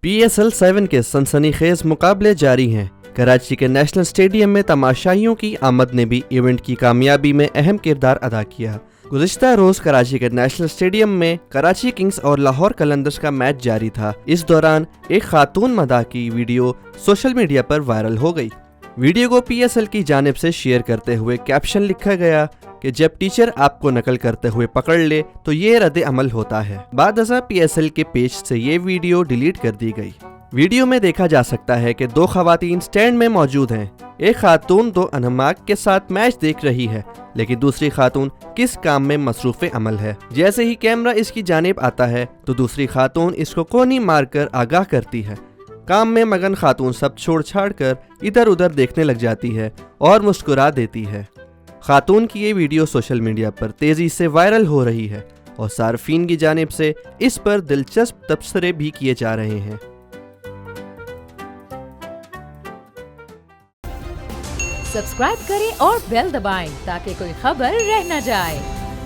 PSL 7 के सनसनीखेज मुकाबले जारी हैं। कराची के नेशनल स्टेडियम में तमाशाइयों की आमद ने भी इवेंट की कामयाबी में अहम किरदार अदा किया। गुज़िश्ता रोज कराची के नेशनल स्टेडियम में कराची किंग्स और लाहौर कलंदर्स का मैच जारी था। इस दौरान एक खातून मदाह की वीडियो सोशल मीडिया पर वायरल हो गई। वीडियो को PSL की जानिब से शेयर करते हुए कैप्शन लिखा गया कि जब टीचर आपको नकल करते हुए पकड़ ले तो ये रद्द अमल होता है। बाद PSL के पेज से ये वीडियो डिलीट कर दी गई। वीडियो में देखा जा सकता है कि दो खवातीन स्टैंड में मौजूद हैं। एक खातून दो अनहमाक के साथ मैच देख रही है, लेकिन दूसरी खातून किस काम में मसरूफ़ अमल है। जैसे ही कैमरा इसकी जानिब आता है तो दूसरी खातून इसको कोनी मारकर आगाह करती है। काम में मगन खातून सब छोड़ छाड़ कर इधर उधर देखने लग जाती है और मुस्कुरा देती है। खातून की ये वीडियो सोशल मीडिया पर तेजी से वायरल हो रही है और सार्फिन की जानिब से इस पर दिलचस्प तबसरे भी किए जा रहे हैं। सब्सक्राइब करें और बेल दबाएं ताकि कोई खबर रह न जाए।